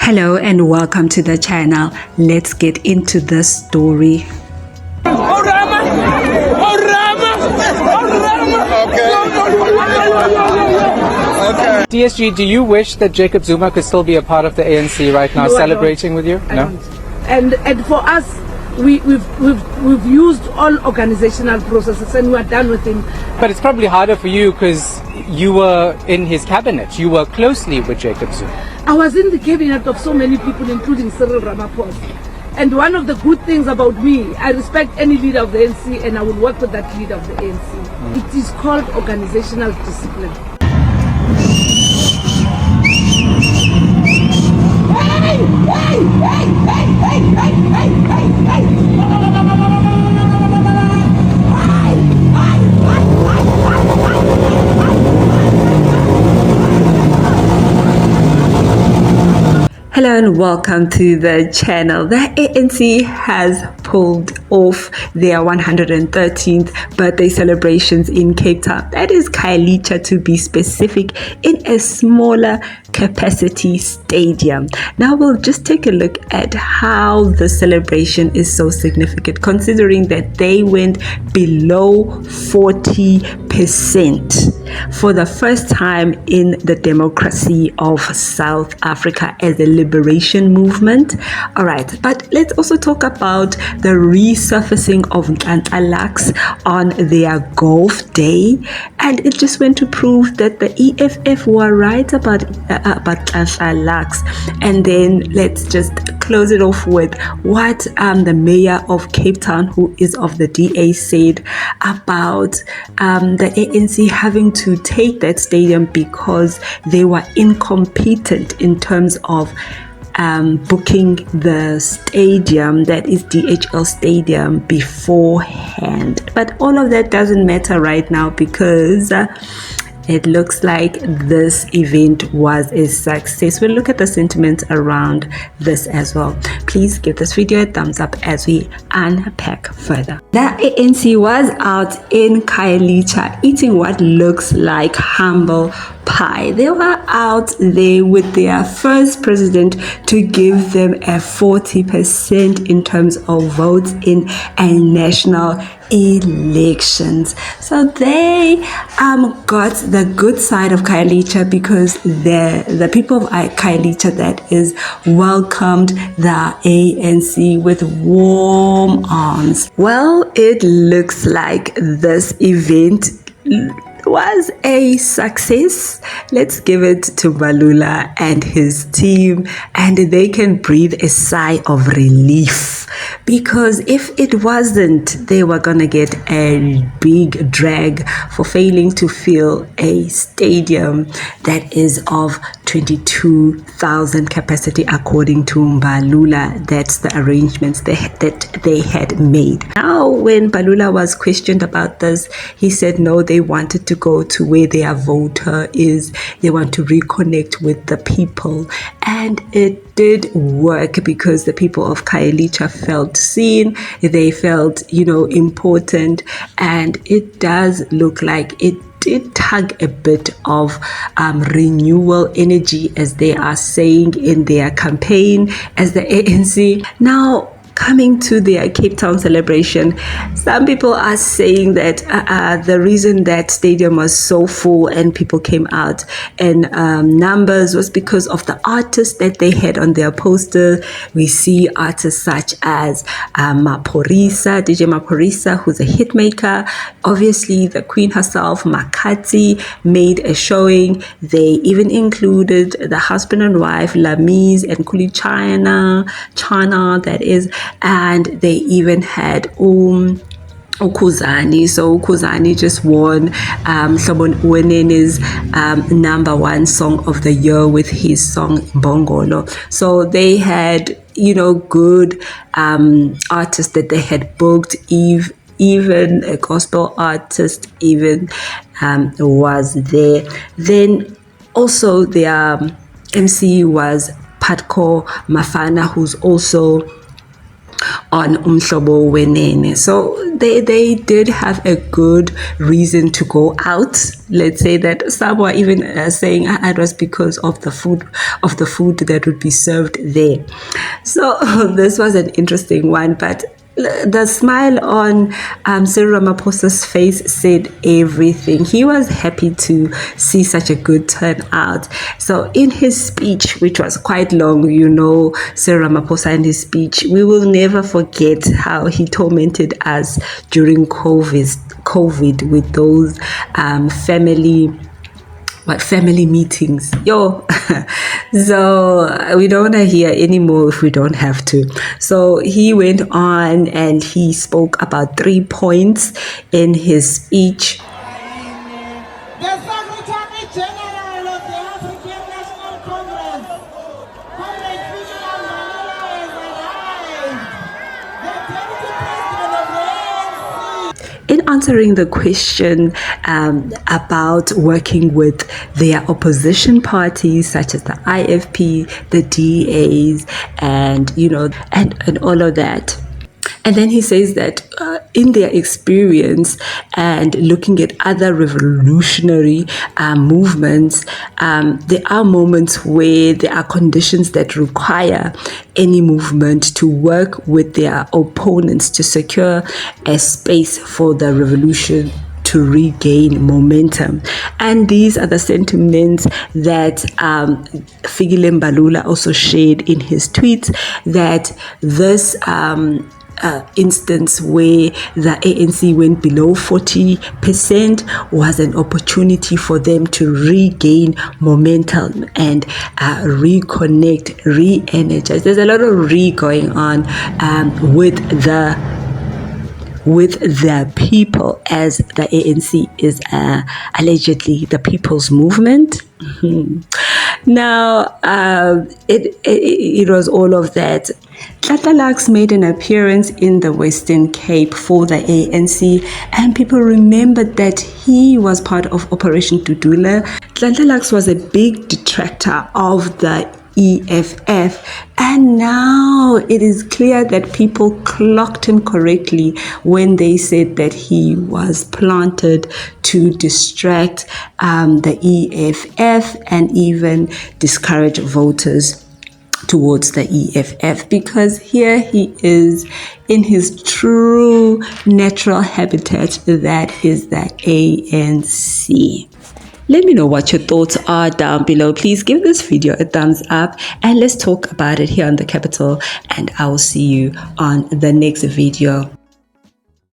Hello and welcome to the channel. Let's get into the story. Okay. DSG, do you wish that Jacob Zuma could still be a part of the ANC right now, No, celebrating with you? I don't. And for us, we've used all organizational processes and we are done with him. But it's probably harder for you because you were in his cabinet. You work closely with Jacob Zuma. I was in the cabinet of so many people, including Cyril Ramaphosa. And one of the good things about me, I respect any leader of the ANC and I will work with that leader of the ANC. It is called organizational discipline. Hello and welcome to the channel. The ANC has pulled off their 113th birthday celebrations in Cape Town. That is Khayelitsha, to be specific, in a smaller capacity stadium. Now we'll just take a look at how the celebration is so significant, considering that they went below 40% for the first time in the democracy of South Africa as a liberation movement. All right, but let's also talk about the resurfacing of Nhlanhla Lux on their golf day, and it just went to prove that the EFF were right about Nhlanhla Lux. And then let's just close it off with what the mayor of Cape Town, who is of the DA, said about the ANC having to take that stadium because they were incompetent in terms of booking the stadium, that is DHL Stadium, beforehand. But all of that doesn't matter right now because it looks like this event was a success. We'll look at the sentiment around this as well. Please give this video a thumbs up as we unpack further. The ANC was out in Khayelitsha eating what looks like humble pie. They were out there with their first president to give them a 40% in terms of votes in a national elections. So they got the good side of Khayelitsha because the people of Khayelitsha, that is, welcomed the ANC with warm arms. Well, it looks like this event was a success. Let's give it to Mbalula and his team, and they can breathe a sigh of relief, because if it wasn't, they were gonna get a big drag for failing to fill a stadium that is of 22,000 capacity, according to Mbalula. That's the arrangements that they had made. Now, when Mbalula was questioned about this, he said no, they wanted to go to where their voter is. They want to reconnect with the people, and it did work because the people of Khayelitsha felt seen, they felt, important, and it does look like it did tug a bit of renewal energy, as they are saying in their campaign as the ANC. Now, coming to their Cape Town celebration, some people are saying that the reason that stadium was so full and people came out in numbers was because of the artists that they had on their poster. We see artists such as DJ Maphorisa, who's a hit maker. Obviously, the Queen herself, Makati, made a showing. They even included the husband and wife, Lamise and Kuli Chana, that is. And they even had Ukuzani. So Ukuzani just won Wenene's #1 song of the year with his song Bongolo. So they had, good artists that they had booked. Even a gospel artist even was there. Then also their MC was Patko Mafana, who's also on Umhlobo Wenene. So they did have a good reason to go out. Let's say that some were even saying it was because of the food that would be served there. So this was an interesting one, but the smile on Cyril Ramaphosa's face said everything. He was happy to see such a good turnout. So in his speech, which was quite long, Cyril Ramaphosa and his speech, we will never forget how he tormented us during COVID with those family meetings. So we don't want to hear anymore if we don't have to. So he went on and he spoke about 3 points in his speech. The Secretary General of the African National Congress, Comrade Fikile has arrived. The Deputy President of the ANC. In answering the question about working with their opposition parties such as the IFP, the DAs, and and all of that. And then he says that in their experience and looking at other revolutionary movements, there are moments where there are conditions that require any movement to work with their opponents to secure a space for the revolution to regain momentum. And these are the sentiments that Fikile Mbalula also shared in his tweets, that this instance where the ANC went below 40% was an opportunity for them to regain momentum and reconnect, re-energize. There's a lot of going on with the people, as the ANC is allegedly the people's movement. Now, it was all of that. Nhlanhla Lux made an appearance in the Western Cape for the ANC, and people remembered that he was part of Operation Dudula. Nhlanhla Lux was a big detractor of the EFF, and now it is clear that people clocked him correctly when they said that he was planted to distract the EFF and even discourage voters towards the EFF, because here he is in his true natural habitat, that is the ANC. Let me know what your thoughts are down below. Please give this video a thumbs up and let's talk about it here on The Capital, and I will see you on the next video.